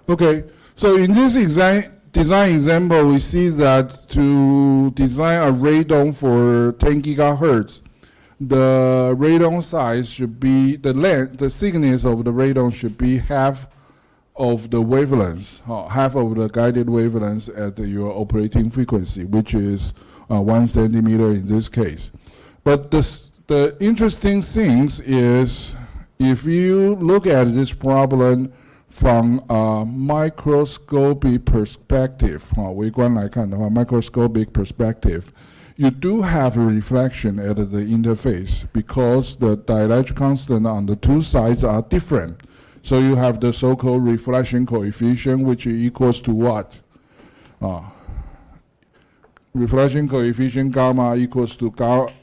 Okay, so in this design example, we see that to design a radon for 10 gigahertz, the radon size should be, the thickness of the radon should be half of the wavelengths, half of the guided wavelengths at your operating frequency, which is 1 centimeter in this case. But the interesting thing is, if you look at this problem from a microscopic perspective, 微观来看的话 microscopic perspective, you do have a reflection at the interface because the dielectric constant on the two sides are different. So you have the so-called reflection coefficient, which equals to what? Reflection coefficient gamma equals to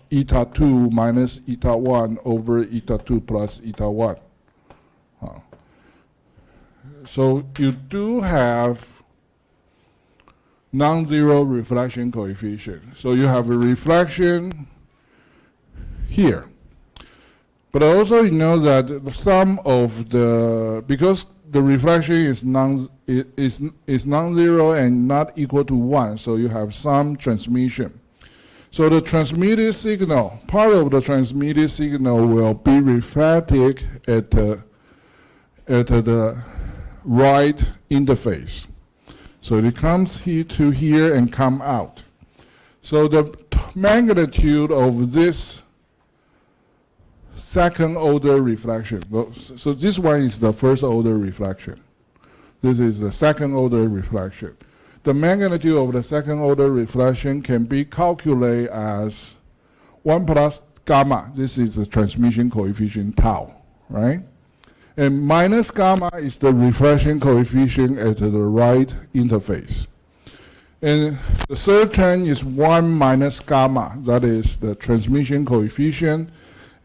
eta 2 minus eta 1 over eta 2 plus eta 1. So you do have non-zero reflection coefficient. So you have a reflection here. But also you know that some of the, because the reflection is non-zero and not equal to 1, so you have some transmission. So the transmitted signal, part of the transmitted signal will be reflected at the right interface. So it comes here to here and come out. So the magnitude of this second order reflection, so this one is the first order reflection. This is the second order reflection. The magnitude of the second order reflection can be calculated as 1 plus gamma. This is the transmission coefficient tau, right? And minus gamma is the reflection coefficient at the right interface. And the third term is 1 minus gamma. That is the transmission coefficient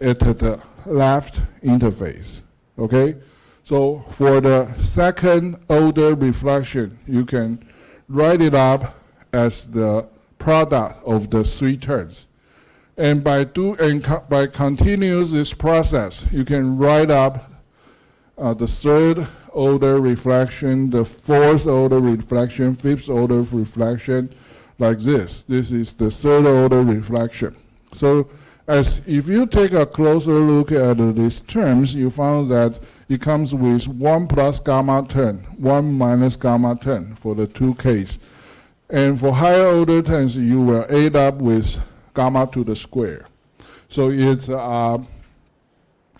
at the left interface. Okay? So for the second order reflection, you can write it up as the product of the three terms. And by continuing this process, you can write up the third order reflection, the fourth order reflection, fifth order reflection, like this. This is the third order reflection. So if you take a closer look at these terms, you found that it comes with 1 plus gamma term, 1 minus gamma term for the two cases. And for higher order terms, you will add up with gamma to the square. So it's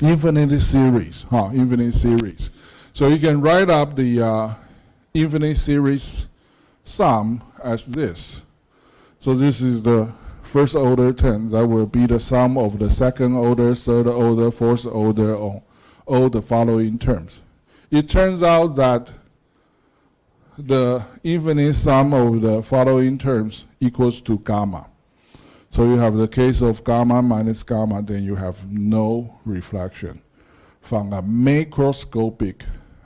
infinite series, infinite series. So you can write up the infinite series sum as this. So this is the first order term. That will be the sum of the second order, third order, fourth order, or all the following terms. It turns out that the infinite sum of the following terms equals to gamma. So you have the case of gamma minus gamma, then you have no reflection from a macroscopic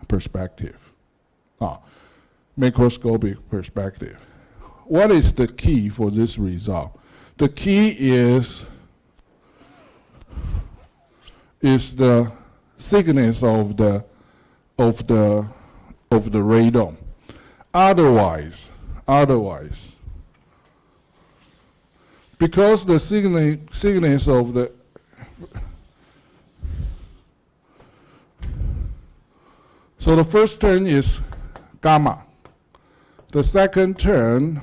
perspective. Macroscopic perspective. What is the key for this result? The key is the thickness of the radon. Otherwise, because the thickness of the so the first term is gamma. The second term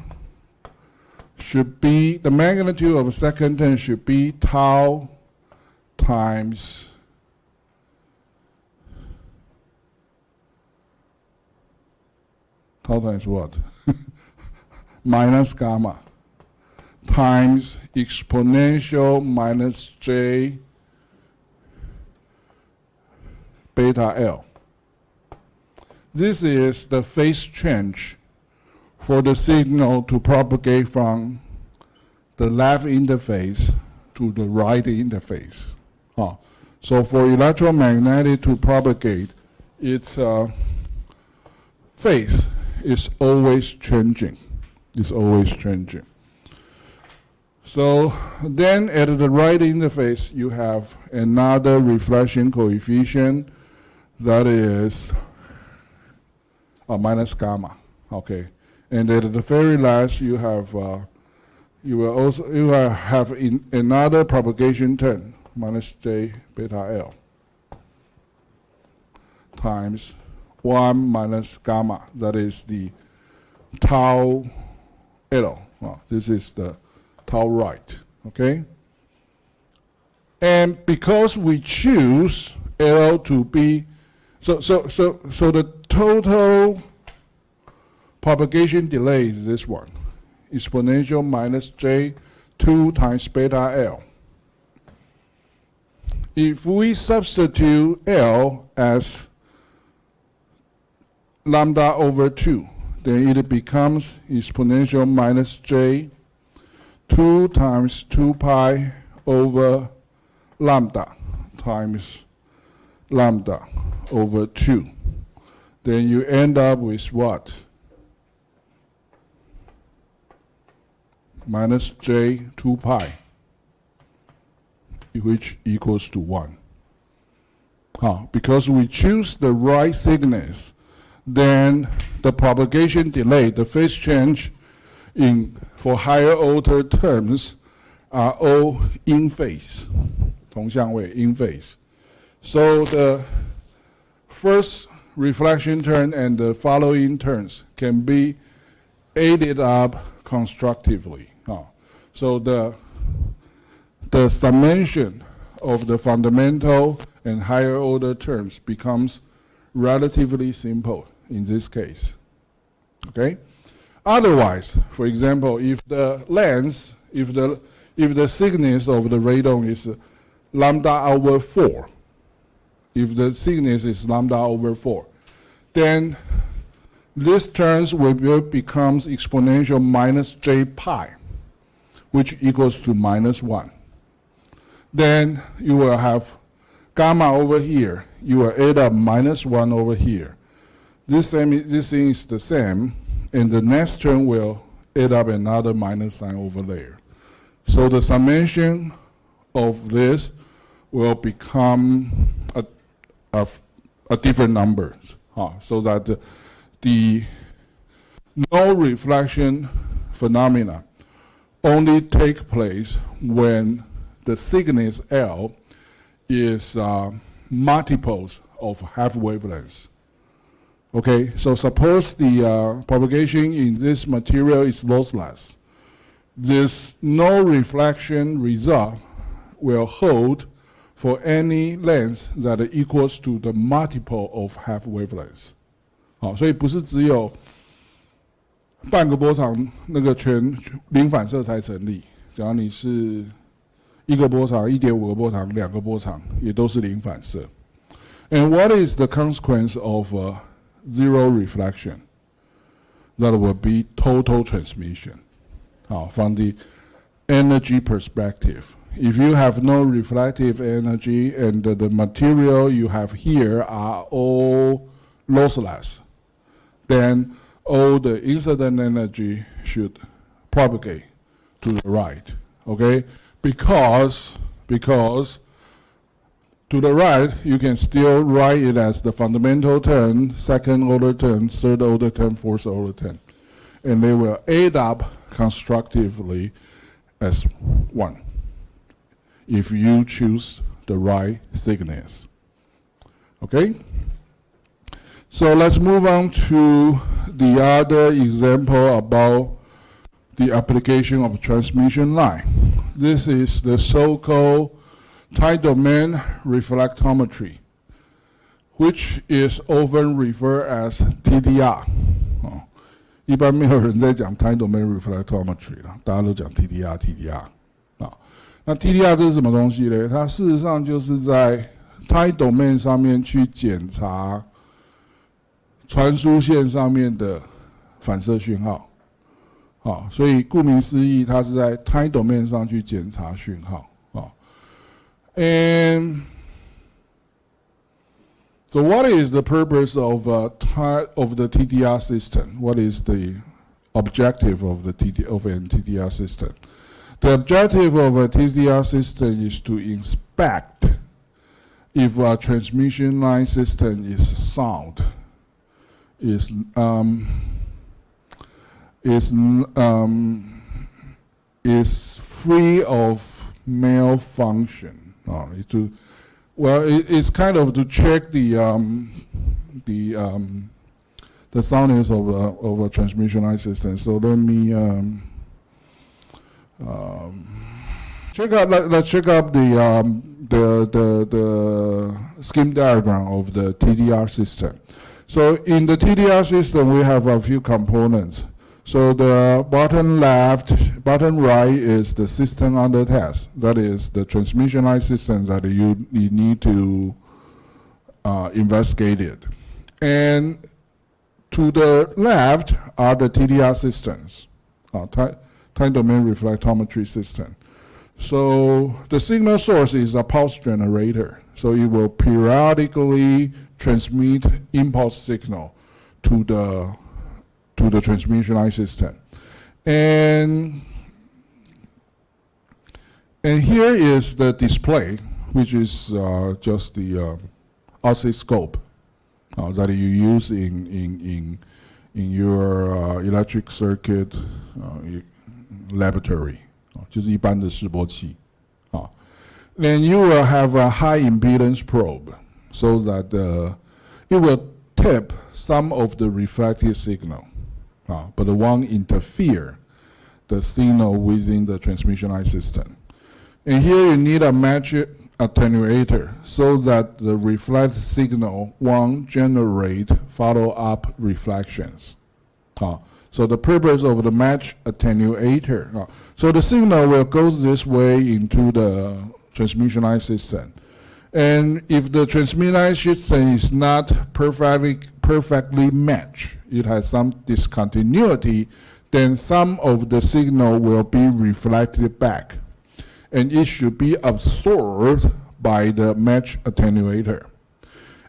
should be, the magnitude of the second term should be tau times what? Minus gamma times exponential minus j beta L. This is the phase change for the signal to propagate from the left interface to the right interface. So for electromagnetic to propagate, its phase is always changing. It's always changing. So then at the right interface, you have another reflection coefficient that is minus gamma. Okay, and at the very last, you have you will have another propagation term minus j beta L times 1 minus gamma. That is the tau L. This is the tau right. Okay. And because we choose L to be, so the total propagation delay is this one, exponential minus j 2 times beta L. If we substitute L as lambda over 2, then it becomes exponential minus j 2 times 2 pi over lambda times lambda over 2. Then you end up with what? Minus j 2 pi, which equals to 1. Because we choose the right thickness, then the propagation delay, the phase change for higher order terms are all in phase, 同相位 in phase. So the first reflection turn and the following turns can be added up constructively. So the summation of the fundamental and higher order terms becomes relatively simple in this case. Okay? Otherwise, for example, if the length, if the thickness of the radon is lambda over 4, if the thickness is lambda over 4, then this terms will becomes exponential minus j pi, which equals to minus 1. Then you will have gamma over here. You will add up minus 1 over here. This thing is the same, and the next term will add up another minus sign over there. So the summation of this will become a different numbers, so that the no reflection phenomena only take place when the thickness L is multiples of half wavelengths. Okay, so suppose the propagation in this material is lossless. This no reflection result will hold for any length that equals to the multiple of half wavelengths. 所以不是只有半个波长那个全零反射才成立。假如你是1个波长、1.5个波长、2个波长，也都是零反射。And what is the consequence of zero reflection? That will be total transmission. From the energy perspective, if you have no reflective energy and the material you have here are all lossless, then all the incident energy should propagate to the right, okay? Because to the right, you can still write it as the fundamental term, second order term, third order term, fourth order term. And they will add up constructively as 1 if you choose the right thickness. Okay? So let's move on to the other example about the application of transmission line. This is the so-called time domain reflectometry, which is often referred as TDR. 一般没有人在讲 time domain reflectometry 啦，大家都讲 TDR。那 TDR 这是什么东西呢？它事实上就是在 time domain 上面去检查传输线上面的反射讯号。所以顾名思义，它是在 time domain 上去检查讯号。And so what is the purpose of the TDR system? What is the objective of an TDR system? The objective of a TDR system is to inspect if a transmission line system is sound is free of malfunction. It's kind of to check the soundness of a transmission line system. So let me let's check out the scheme diagram of the TDR system. So in the TDR system, we have a few components. So the bottom right is the system under test. That is the transmission line systems that you need to investigate it. And to the left are the TDR systems, time domain reflectometry system. So the signal source is a pulse generator. So it will periodically transmit impulse signal to the transmission line system. And here is the display, which is just the oscilloscope that you use in your electric circuit laboratory, 就是一般的示波器。Then you will have a high impedance probe, so that it will tip some of the reflected signal, but it won't interfere the signal within the transmission line system. And here you need a match attenuator so that the reflected signal won't generate follow-up reflections. So the purpose of the match attenuator, so the signal will go this way into the transmission line system. And if the transmission line system is not perfectly matched, it has some discontinuity, then some of the signal will be reflected back. And it should be absorbed by the match attenuator.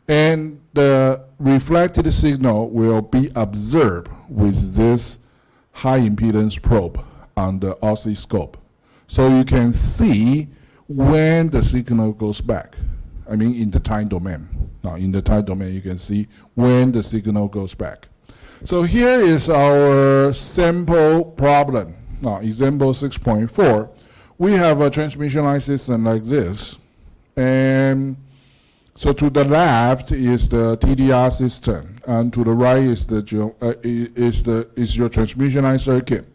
And the reflected signal will be observed with this high impedance probe on the oscilloscope. So you can see when the signal goes back. I mean in the time domain. Now in the time domain you can see when the signal goes back. So here is our sample problem. Now example 6.4. We have a transmission line system like this. And so to the left is the TDR system, and to the right is your transmission line circuit.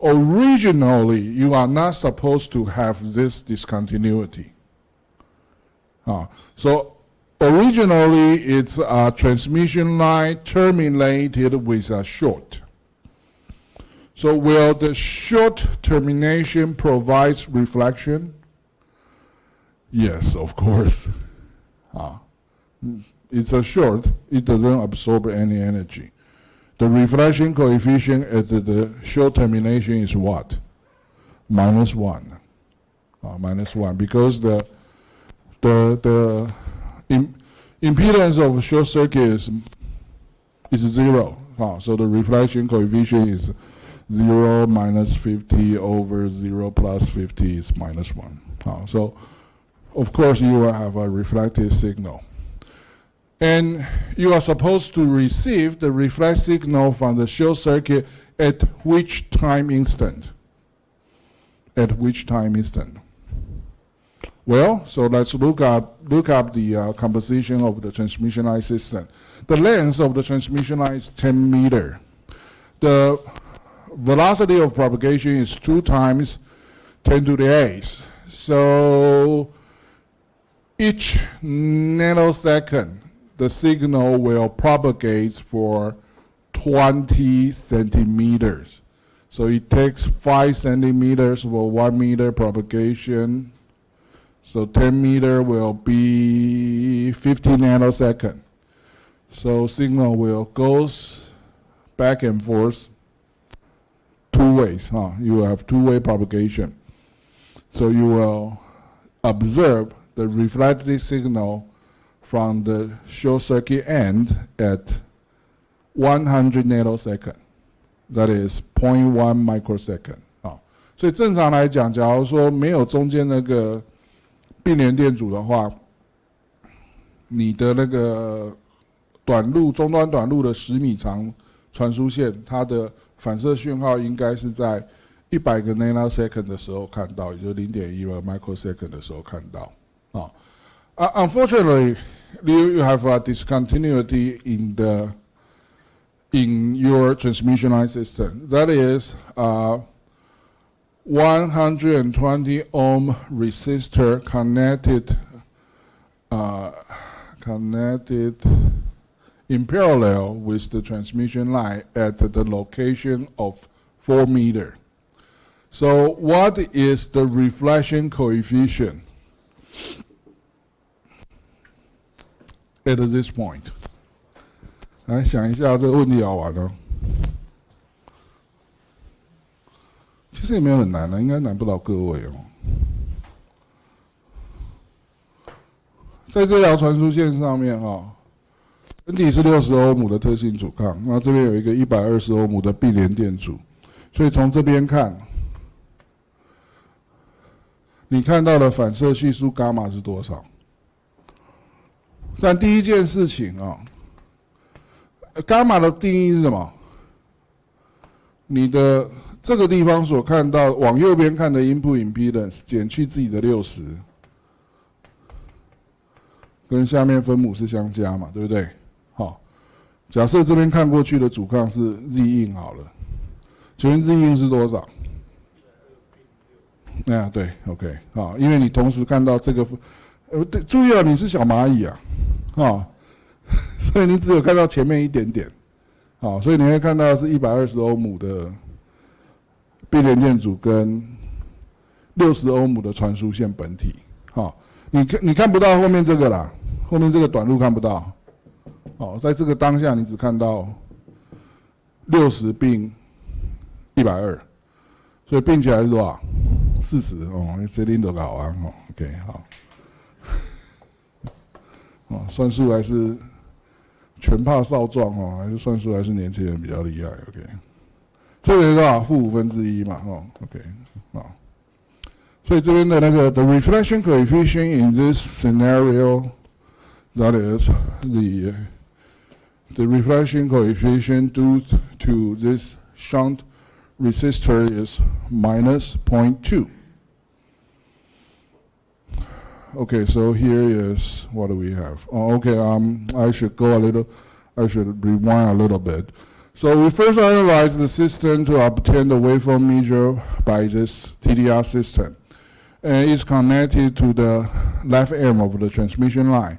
Originally, you are not supposed to have this discontinuity. So originally, it's a transmission line terminated with a short. So will the short termination provides reflection? Yes, of course. It's a short, it doesn't absorb any energy. The reflection coefficient at the short termination is what? -1. -1, because the impedance of a short circuit is 0. So the reflection coefficient is 0 minus 50 over 0 plus 50 is -1. So of course you will have a reflected signal. And you are supposed to receive the reflect signal from the short circuit at which time instant? At which time instant? Well, so let's look up the composition of the transmission line system. The length of the transmission line is 10 meters. The velocity of propagation is 2 times 10 to the 8th. So each nanosecond, the signal will propagate for 20 centimeters. So it takes 5 centimeters for 1 meter propagation. So 10 meter will be 50 nanoseconds. So signal will goes back and forth 2 ways. You will have 2-way propagation. So you will observe the reflected signal from the short circuit end at 100 nanosecond, that is 0.1 microsecond. 所以正常来讲，假如说没有中间那个并联电阻的话，你的那个短路终端短路的10米长传输线，它的反射讯号应该是在100个 nanosecond 的时候看到，也就是0.1个 microsecond 的时候看到。Unfortunately, you have a discontinuity in your transmission line system. That is 120 ohm resistor connected in parallel with the transmission line at the location of 4 meters. So what is the reflection coefficient at this point? 来想一下这个问题好玩哦。其实也没有很难的，应该难不到各位哦。在这条传输线上面本体是60欧姆的特性阻抗，那这边有一个120欧姆的并联电阻，所以从这边看，你看到的反射系数伽马是多少？但第一件事情伽马的定义是什么？你的这个地方所看到往右边看的 input impedance 减去自己的60，跟下面分母是相加嘛，对不对？好，假设这边看过去的阻抗是 Z in 好了，请问 Z in 是多少？对 ，OK， 因为你同时看到这个，注意你是小蚂蚁所以你只有看到前面一点点，所以你会看到的是120欧姆的并联电阻跟60欧姆的传输线本体，你看不到后面这个啦，后面这个短路看不到，在这个当下你只看到60并120，所以并起来是多少？40这拎都搞完，OK 好。算术还是全怕少壮还是算术还是年轻人比较厉害 ，OK。所以多少-1/5嘛，OK 所以这边的那个 the reflection coefficient in this scenario, that is the reflection coefficient due to this shunt resistor is -0.2. Okay, so here is what do we have? Okay, I should rewind a little bit. So we first analyze the system to obtain the waveform measure by this TDR system. And it's connected to the left end of the transmission line.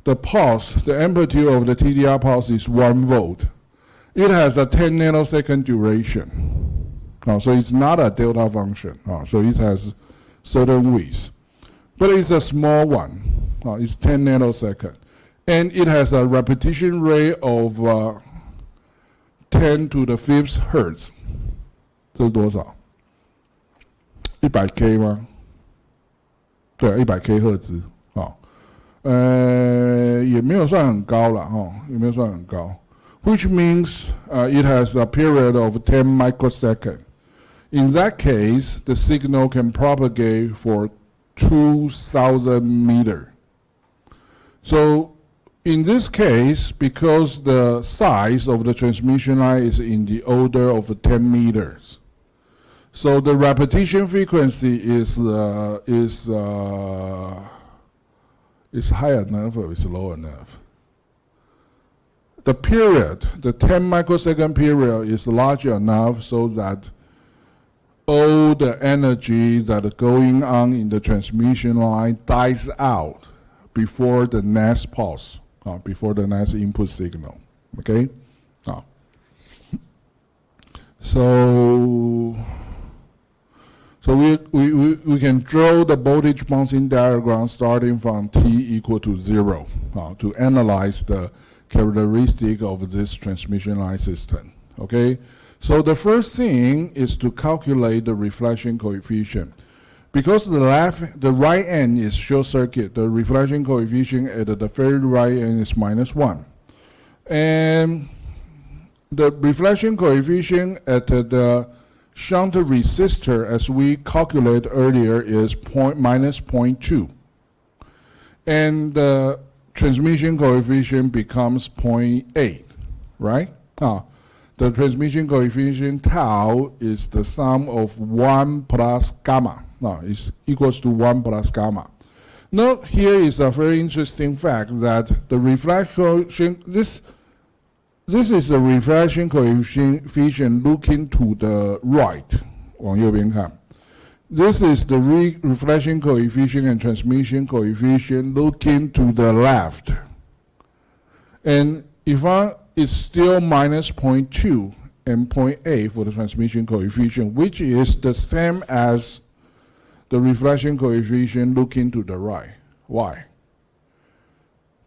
The pulse, the amplitude of the TDR pulse is 1 volt. It has a 10 nanosecond duration. So it's not a delta function. So it has certain width. But it's a small one. It's 10 nanosecond. And it has a repetition rate of 10 to the 5th hertz. 这是多少？100K 吗？对，100K 赫兹。也没有算很高啦，也没有算很高。Which means it has a period of 10 microseconds. In that case, the signal can propagate for 2,000 meters. So in this case, because the size of the transmission line is in the order of 10 meters, so the repetition frequency is high enough or is low enough. The period, the 10 microsecond period is large enough so that all the energy that is going on in the transmission line dies out before the next pulse, before the next input signal. Okay? So we can draw the voltage bouncing diagram starting from t equal to 0 to analyze the characteristic of this transmission line system. Okay? So the first thing is to calculate the reflection coefficient. Because the right end is short circuit, the reflection coefficient at the very right end is -1. And the reflection coefficient at the shunt resistor, as we calculated earlier, is -0.2. And the transmission coefficient becomes 0.8, right? The transmission coefficient tau is the sum of 1 plus gamma. It's equals to 1 plus gamma. Note here is a very interesting fact that the reflection, this is the reflection coefficient looking to the right, 往右边看. This is the reflection coefficient and transmission coefficient looking to the left. And if it's still minus 0.2 and 0.8 for the transmission coefficient, which is the same as the reflection coefficient looking to the right. Why?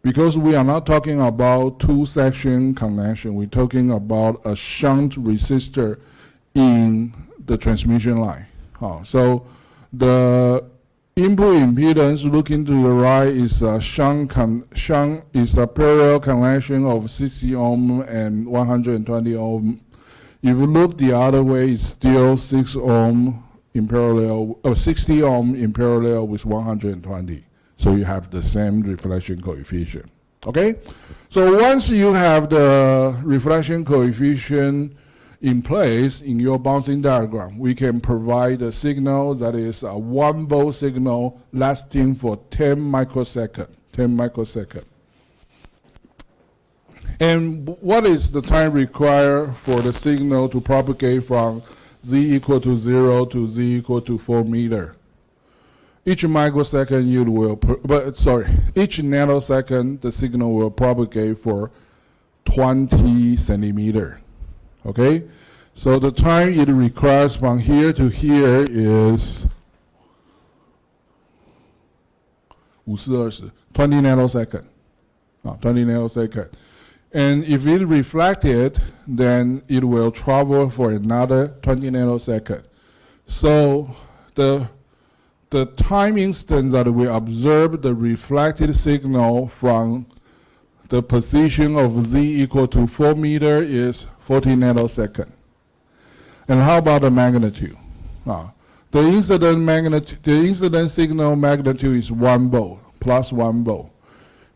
Because we are not talking about two-section connection. We're talking about a shunt resistor in the transmission line. So the input impedance looking to the right is a shunt is a parallel connection of 60 ohm and 120 ohm. If you look the other way, it's still 6 ohm in parallel, 60 ohm in parallel with 120. So you have the same reflection coefficient. Okay? So once you have the reflection coefficient in place in your bouncing diagram, we can provide a signal that is a 1 volt signal lasting for 10 microseconds. 10 microseconds. And what is the time required for the signal to propagate from Z equal to 0 to Z equal to 4 meter? Each microsecond you will, each nanosecond the signal will propagate for 20 centimeter. Okay? So the time it requires from here to here is 20 nanosecond. 20 nanosecond. And if it reflected, then it will travel for another 20 nanosecond. So the time instance that we observe the reflected signal from the position of Z equal to 4 meter is 40 nanosecond. And how about the magnitude? The incident signal magnitude is 1 volt, plus 1 volt.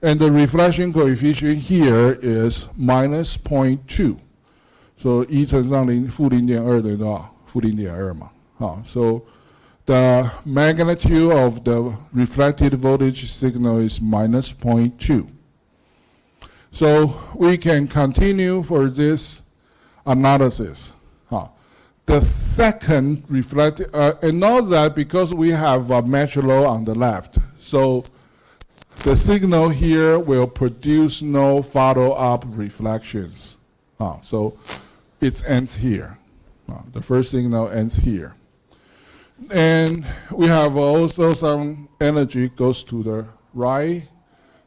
And the reflection coefficient here is minus 0.2. So 1乘上0负 0.2 等于多少？负 0.2 嘛。So the magnitude of the reflected voltage signal is minus 0.2. So we can continue for this analysis. The second reflected, and note that because we have a match load on the left, so the signal here will produce no follow-up reflections. So it ends here. The first signal ends here. And we have also some energy goes to the right,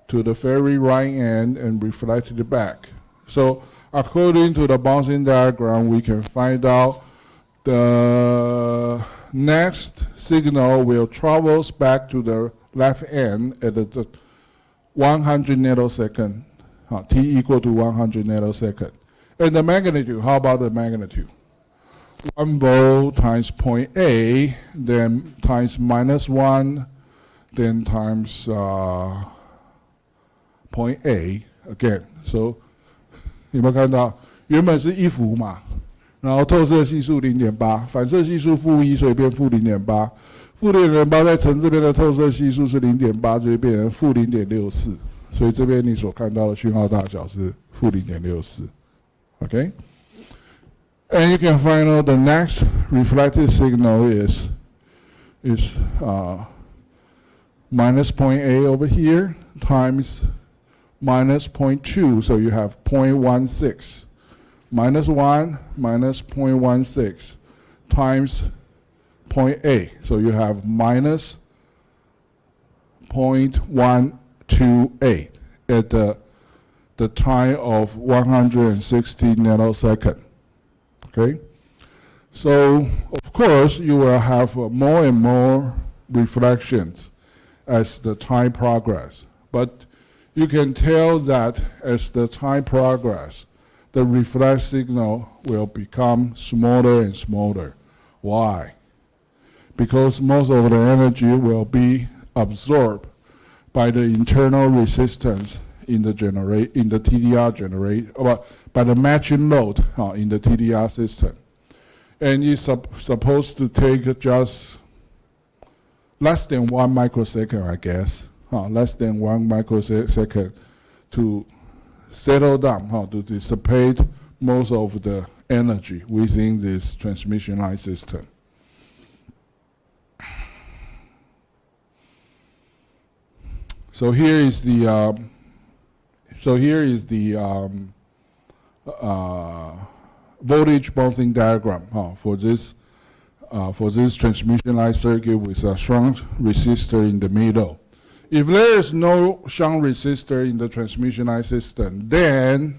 to the very right end and reflected back. So according to the bouncing diagram, we can find out the next signal will travel back to the left end at the 100 nanosecond, t equal to 100 nanosecond. And the magnitude, how about the magnitude? 1 volt times 0.8, then times minus 1, then times 0.8 again. So 有没有看到？原本是1伏嘛，然后透射系数 0.8， 反射系数-1，所以变负 0.8。负 0.8再乘这边的透射系数是 0.8， 就会变成负 0.64。所以这边你所看到的讯号大小是负 0.64。Okay? And you can find out the next reflected signal is minus 0.8 over here times minus 0.2, so you have 0.16. Minus 1 minus 0.16 times 0.8, so you have minus 0.128 at the time of 160 nanosecond. Okay? So, of course, you will have more and more reflections as the time progresses. But you can tell that as the time progresses, the reflex signal will become smaller and smaller. Why? Because most of the energy will be absorbed by the internal resistance in the TDR or by the matching load in the TDR system. And it's supposed to take just less than 1 microsecond, I guess, less than 1 microsecond to settle down, to dissipate most of the energy within this transmission line system. So here is the voltage bouncing diagram for this transmission line circuit with a shunt resistor in the middle. If there is no shunt resistor in the transmission line system, then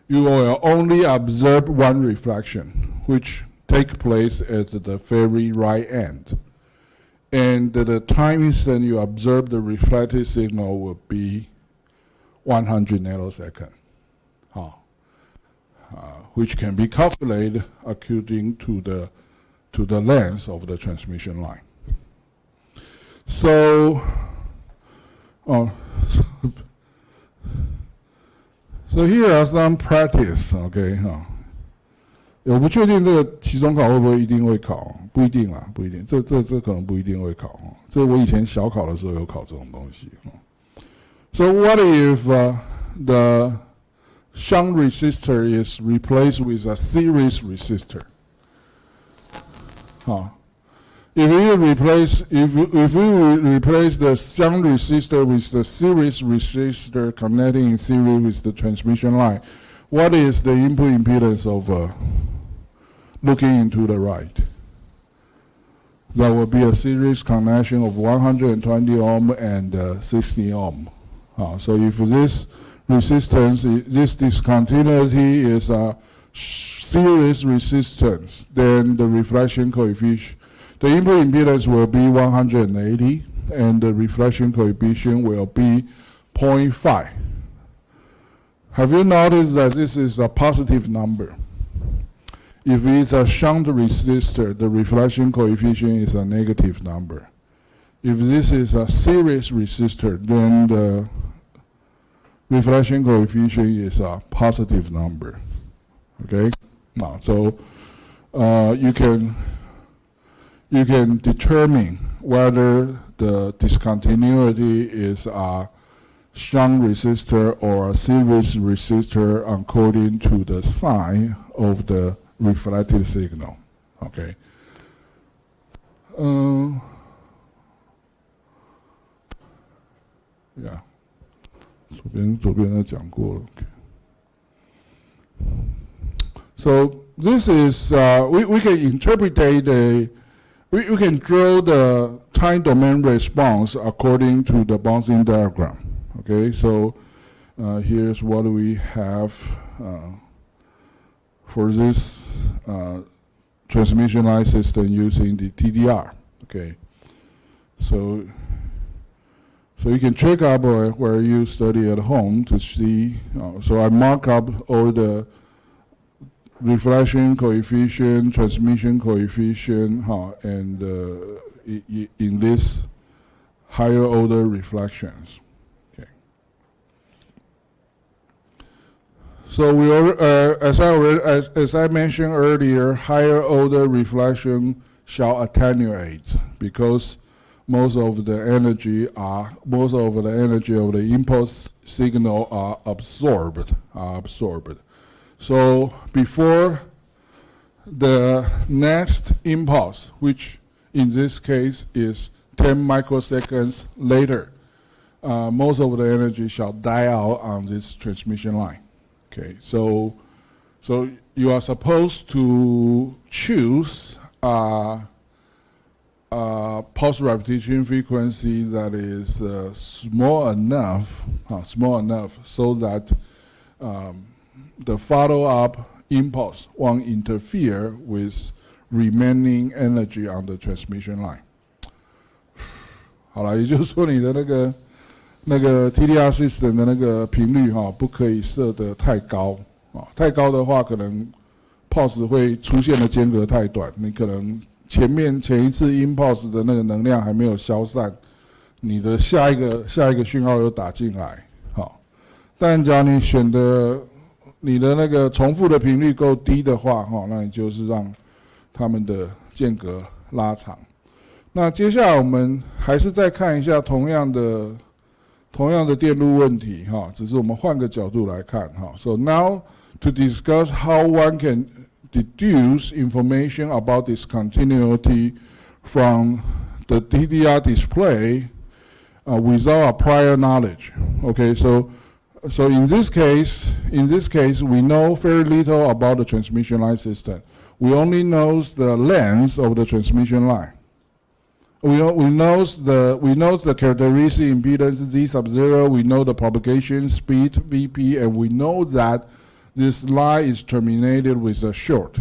you will only observe one reflection, which takes place at the very right end. And the time instant you observe the reflected signal will be 100 nanoseconds, which can be calculated according to the length of the transmission line. So, so here are some practice, okay? 我不确定这个期中考会不会一定会考，不一定啦，不一定，这可能不一定会考。这我以前小考的时候有考这种东西。So what if the shunt resistor is replaced with a series resistor? If we replace the shunt resistor with the series resistor connecting in series with the transmission line, what is the input impedance of looking into the right? That will be a series connection of 120 ohm and 60 ohm. So if this resistance, this discontinuity is a series resistance, then the reflection coefficient, the input impedance will be 180, and the reflection coefficient will be 0.5. Have you noticed that this is a positive number? If it's a shunt resistor, the reflection coefficient is a negative number. If this is a series resistor, then the reflection coefficient is a positive number. Okay? Now, so you can determine whether the discontinuity is a shunt resistor or a series resistor according to the sign of the reflected signal. Okay. Yeah. 左边都讲过了。So this is we can interpret we can draw the time domain response according to the bouncing diagram. Okay, so here's what we have for this transmission line system using the TDR. Okay, so you can check up where you study at home to see. So I mark up all the reflection coefficient, transmission coefficient, and in this higher order reflections. Okay. So we as I mentioned earlier, higher order reflection shall attenuate because most of the energy of the impulse signal are absorbed. So before the next impulse, which in this case is 10 microseconds later, most of the energy shall die out on this transmission line. Okay, so you are supposed to choose pulse repetition frequency that is small enough so that the follow-up impulse won't interfere with remaining energy on the transmission line. 好了，也就是说你的那个 TDR system 的那个频率不可以设得太高太高的话，可能 pulse 会出现的间隔太短，你可能前一次 impulse 的那个能量还没有消散，你的下一个讯号又打进来，好。但假如你选的你的那个重复的频率够低的话，哈，那你就是让它们的间隔拉长。那接下来我们还是再看一下同样的电路问题，哈，只是我们换个角度来看，哈。So now to discuss how one can deduce information about discontinuity from the TDR display without a prior knowledge. Okay, so in this case, we know very little about the transmission line system. We only know the length of the transmission line. We know the characteristic impedance Z sub 0. We know the propagation speed Vp, and we know that this line is terminated with a short,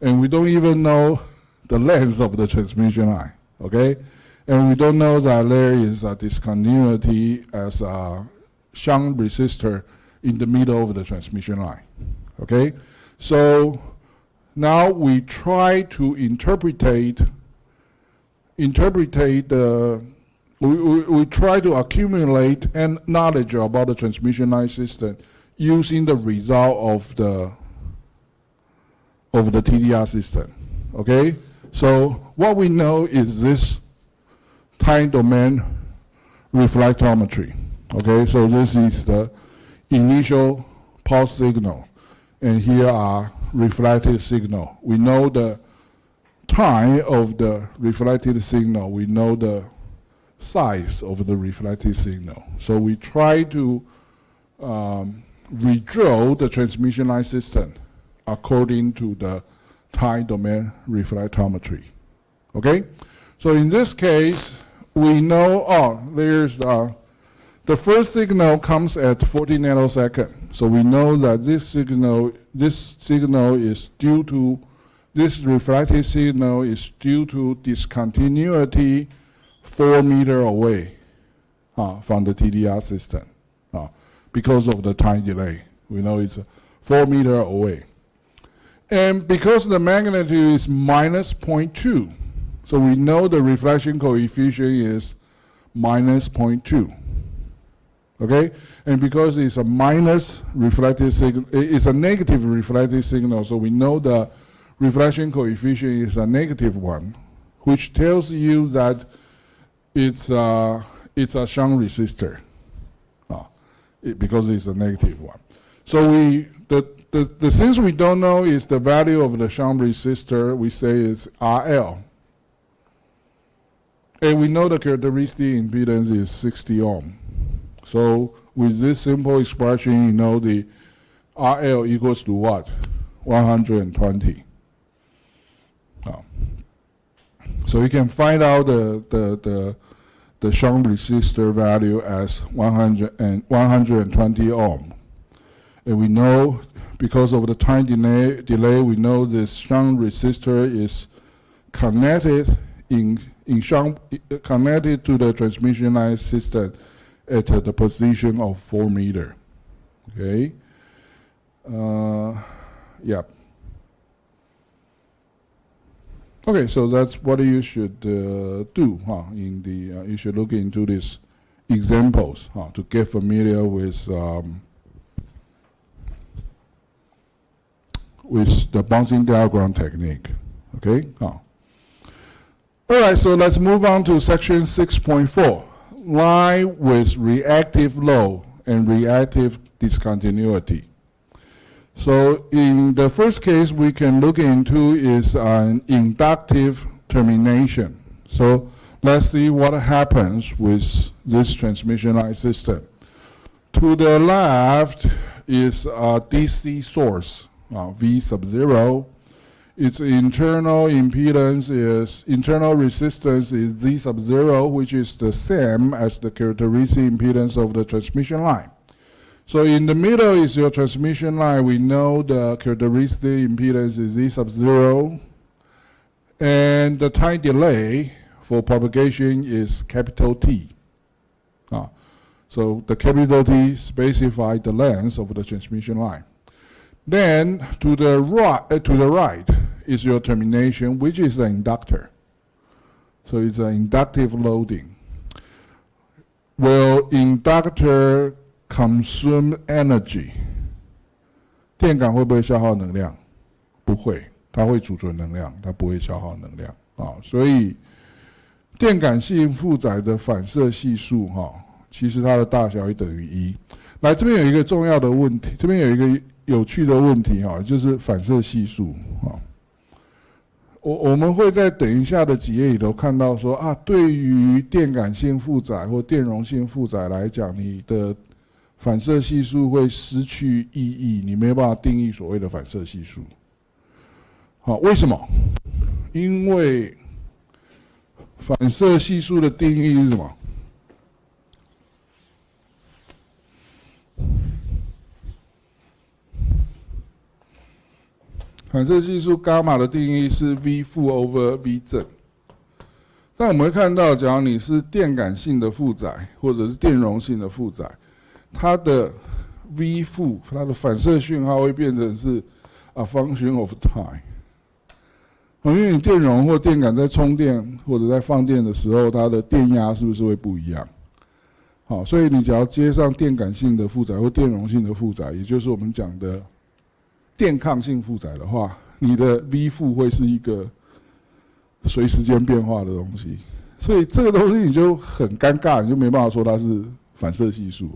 and we don't even know the length of the transmission line. Okay, and we don't know that there is a discontinuity as a shunt resistor in the middle of the transmission line. Okay, so now we try to we try to accumulate knowledge about the transmission line system using the result of the TDR system. Okay, so what we know is this time domain reflectometry. Okay, so this is the initial pulse signal, and here are reflected signal. We know the time of the reflected signal. We know the size of the reflected signal. So we try to redraw the transmission line system according to the time domain reflectometry. Okay, so in this case, we know, there's the first signal comes at 40 nanoseconds. So we know that this signal is due to, this reflected signal is due to discontinuity 4 meters away from the TDR system because of the time delay. We know it's 4 meters away. And because the magnitude is minus 0.2, so we know the reflection coefficient is minus 0.2. Okay, and because it's a minus reflected signal, it's a negative reflected signal, so we know the reflection coefficient is a negative one, which tells you that it's a shunt resistor, because it's a negative one. So the things we don't know is the value of the shunt resistor. We say it's RL, and we know the characteristic impedance is 60 ohm. So with this simple expression, you know the RL equals to what? 120. So you can find out the shunt resistor value as 120 ohm. And we know, because of the time delay, we know this shunt resistor is connected connected to the transmission line system at the position of 4 meters. Okay. Yeah. Okay, so that's what you should do. You should look into these examples to get familiar with the bouncing diagram technique. Okay. All right, so let's move on to section 6.4. Line with reactive load and reactive discontinuity. So in the first case we can look into is an inductive termination. So let's see what happens with this transmission line system. To the left is a DC source, V sub 0. Its internal resistance is Z sub 0, which is the same as the characteristic impedance of the transmission line. So in the middle is your transmission line. We know the characteristic impedance is Z sub 0, and the time delay for propagation is capital T. So the capital T specifies the length of the transmission line. Then to the right is your termination, which is the inductor. So it's an inductive loading. Will inductor consume energy？ 电感会不会消耗能量？不会，它会储存能量，它不会消耗能量啊。所以电感性负载的反射系数其实它的大小也等于1。来，这边有一个重要的问题，这边有一个有趣的问题就是反射系数我们会在等一下的几页里头看到说对于电感性负载或电容性负载来讲，你的反射系数会失去意义，你没有办法定义所谓的反射系数。为什么？因为反射系数的定义是什么？反射系数伽马的定义是 V 负 over V 正。但我们会看到，假如你是电感性的负载或者是电容性的负载，它的 V 负，它的反射讯号会变成是 a function of time。因为你电容或电感在充电或者在放电的时候，它的电压是不是会不一样？所以你只要接上电感性的负载或电容性的负载，也就是我们讲的电抗性负载的话，你的 V 负会是一个随时间变化的东西，所以这个东西你就很尴尬，你就没办法说它是反射系数。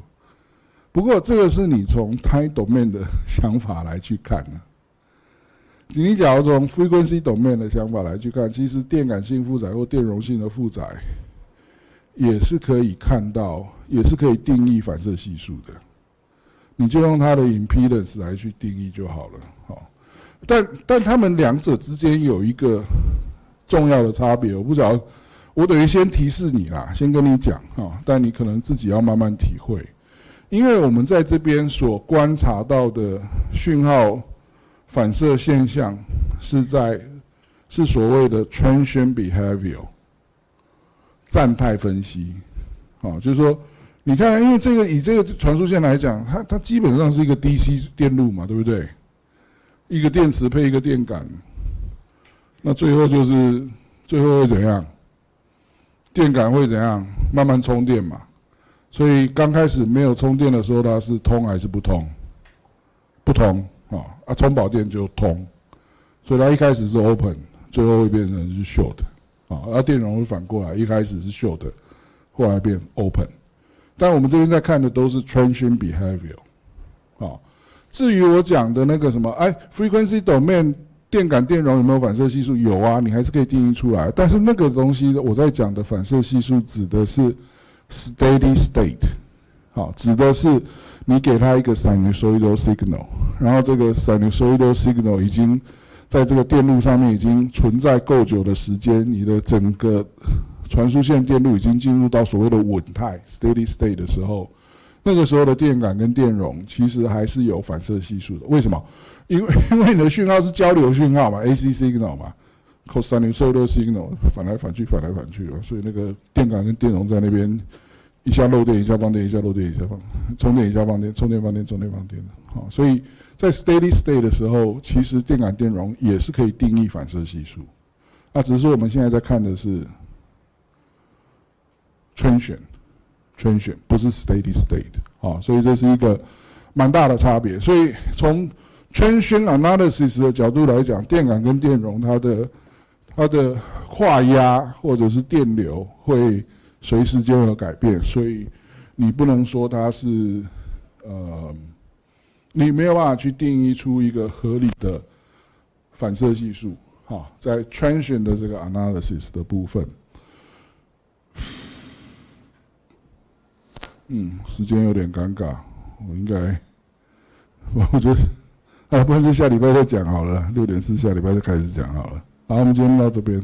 不过这个是你从 time domain 的想法来去看你假如从 frequency domain 的想法来去看，其实电感性负载或电容性的负载也是可以看到，也是可以定义反射系数的。你就用它的 impedance 来去定义就好了。但他们两者之间有一个重要的差别，我不晓得，我等于先提示你啦，先跟你讲但你可能自己要慢慢体会，因为我们在这边所观察到的讯号反射现象是所谓的 transient behavior 站态分析，就是说，你看，因为以这个传输线来讲，它基本上是一个 DC 电路嘛，对不对？一个电池配一个电感，那最后会怎样？电感会怎样？慢慢充电嘛。所以刚开始没有充电的时候，它是通还是不通？不通充饱电就通，所以它一开始是 open， 最后会变成是 short， 电容会反过来，一开始是 short， 后来变 open。但我们这边在看的都是 transient behavior，至于我讲的那个什么frequency domain 电感电容有没有反射系数？有啊，你还是可以定义出来。但是那个东西我在讲的反射系数指的是 steady state， 指的是你给它一个 sinusoidal signal， 然后这个 sinusoidal signal 已经在这个电路上面已经存在够久的时间，你的整个传输线电路已经进入到所谓的稳态 steady state 的时候，那个时候的电感跟电容其实还是有反射系数的。为什么？因为你的讯号是交流讯号嘛 ，AC signal 嘛 ，sinusoidal signal 反来反去，所以那个电感跟电容在那边一下漏电，一下放电，一下漏电，一下充电，一下放电，充电放电，充电放电的。所以在 steady state 的时候，其实电感电容也是可以定义反射系数。只是说我们现在在看的是 transient 不是 steady state， 所以这是一个蛮大的差别。所以从 transient analysis 的角度来讲，电感跟电容它的跨压或者是电流会随时间而改变，所以你不能说它是你没有办法去定义出一个合理的反射系数。在 transient 的这个 analysis 的部分。时间有点尴尬，我觉得不然就下礼拜再讲好了，6:04下礼拜就开始讲好了。好，我们今天到这边。